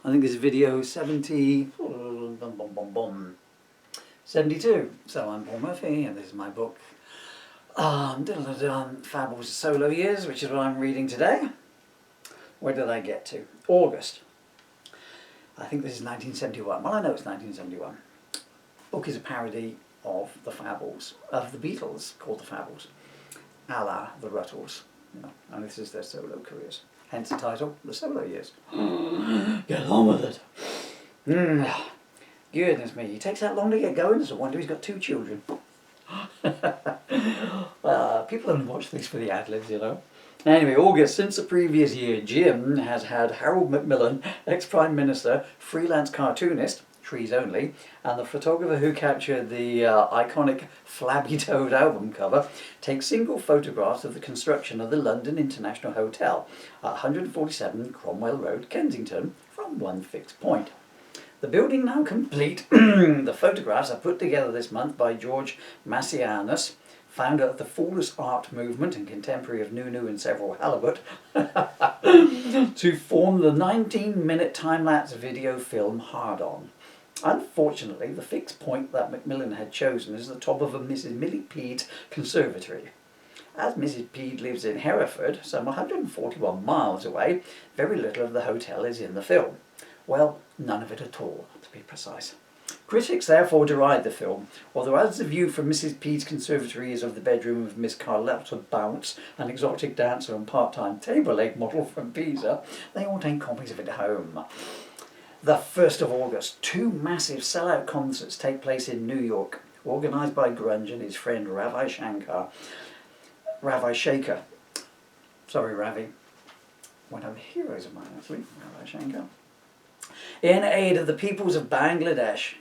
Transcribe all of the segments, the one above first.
I think this is video 72. So I'm Paul Murphy and this is my book, Fabbles Solo Years, which is what I'm reading today. Where did I get to? August. I think this is 1971. Well, I know it's 1971. The book is a parody of the Fabbles, of the Beatles, called the Fabbles, a la the Ruttles, you know, and this is their solo careers. Hence the title, The Solo Years. Get on with it. Goodness me, he takes that long to get going. It's a wonder he's got 2 children. People don't watch these for the ad-libs, you know. Anyway, August. Since the previous year, Jim has had Harold Macmillan, ex-Prime Minister, freelance cartoonist, trees only, and the photographer who captured the iconic Flabbey Toad album cover, take single photographs of the construction of the London International Hotel at 147 Cromwell Road, Kensington, from one fixed point. The building now complete, the photographs are put together this month by George Massianus, founder of the Flawless Art Movement and contemporary of Nunu and several halibut, to form the 19-minute time-lapse video film Hard On. Unfortunately, the fixed point that Macmillan had chosen is the top of a Mrs. Millie Pede's conservatory. As Mrs. Pede lives in Hereford, some 141 miles away, very little of the hotel is in the film. Well, none of it at all, to be precise. Critics therefore deride the film, although as the view from Mrs. Pede's conservatory is of the bedroom of Miss Carlotta Bounce, an exotic dancer and part-time table leg model from Pisa, they all take copies of it home. The 1st of August, 2 massive sellout concerts take place in New York, organised by Grunge and his friend Ravi Shankar. Sorry, Ravi. One of the heroes of mine, actually, Ravi Shankar. In aid of the peoples of Bangladesh,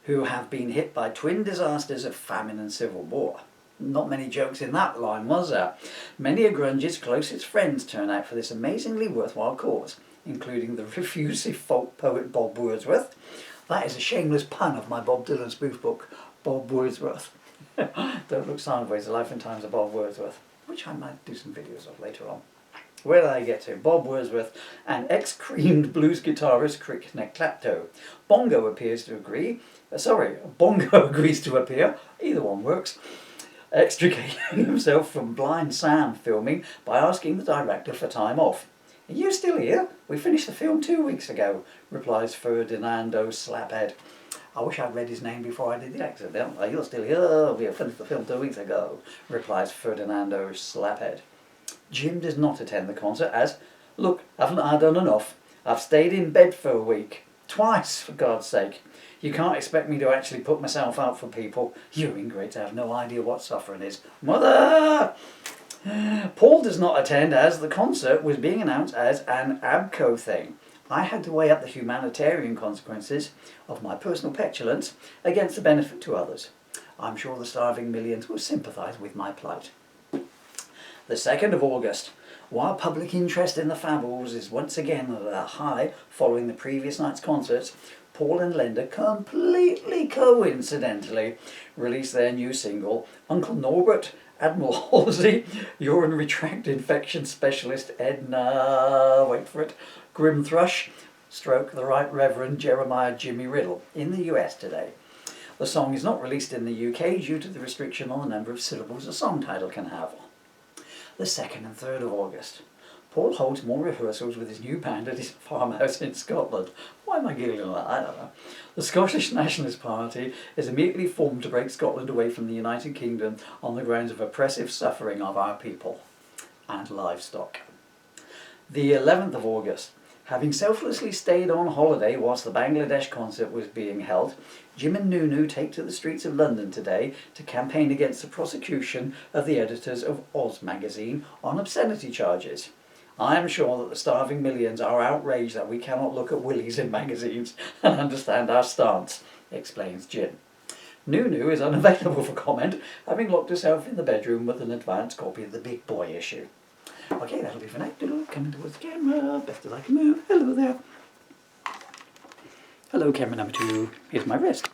who have been hit by twin disasters of famine and civil war. Not many jokes in that line, was there? Many of Grunge's closest friends turn out for this amazingly worthwhile cause, including the effusive folk poet Bob Wordsworth. That is a shameless pun of my Bob Dylan spoof book, Bob Wordsworth. Don't Look Sideways, The Life and Times of Bob Wordsworth, which I might do some videos of later on. Where did I get to? Bob Wordsworth and ex-creamed blues guitarist Crick Neclapto. Bongo agrees to appear, either one works, extricating himself from Blind Sam filming by asking the director for time off. Are you still here? We finished the film 2 weeks ago, replies Ferdinando Slaphead. I wish I'd read his name before I did the accent. You're still here? We finished the film 2 weeks ago, replies Ferdinando Slaphead. Jim does not attend the concert as, look, haven't I done enough? I've stayed in bed for a week. Twice, for God's sake. You can't expect me to actually put myself out for people. You ingrates have no idea what suffering is. Mother! Paul does not attend as the concert was being announced as an ABCO thing. I had to weigh up the humanitarian consequences of my personal petulance against the benefit to others. I'm sure the starving millions will sympathise with my plight. The 2nd of August. While public interest in the Fabbles is once again at a high following the previous night's concerts, Paul and Linda completely coincidentally released their new single, Uncle Norbert, Admiral Halsey, urinary tract infection specialist Edna, wait for it, Grim Thrush, stroke the Right Reverend Jeremiah Jimmy Riddle, in the US today. The song is not released in the UK due to the restriction on the number of syllables a song title can have. The 2nd and 3rd of August. Paul holds more rehearsals with his new band at his farmhouse in Scotland. Why am I giggling like that? I don't know. The Scottish Nationalist Party is immediately formed to break Scotland away from the United Kingdom on the grounds of oppressive suffering of our people and livestock. The 11th of August. Having selflessly stayed on holiday whilst the Bangladesh concert was being held, Jim and Nunu take to the streets of London today to campaign against the prosecution of the editors of Oz magazine on obscenity charges. I am sure that the starving millions are outraged that we cannot look at willies in magazines and understand our stance, explains Jim. Nunu is unavailable for comment, having locked herself in the bedroom with an advance copy of the Big Boy issue. Okay, that'll be for now. Coming towards the camera, best as I can move. Hello there. Hello, camera number 2. Here's my wrist.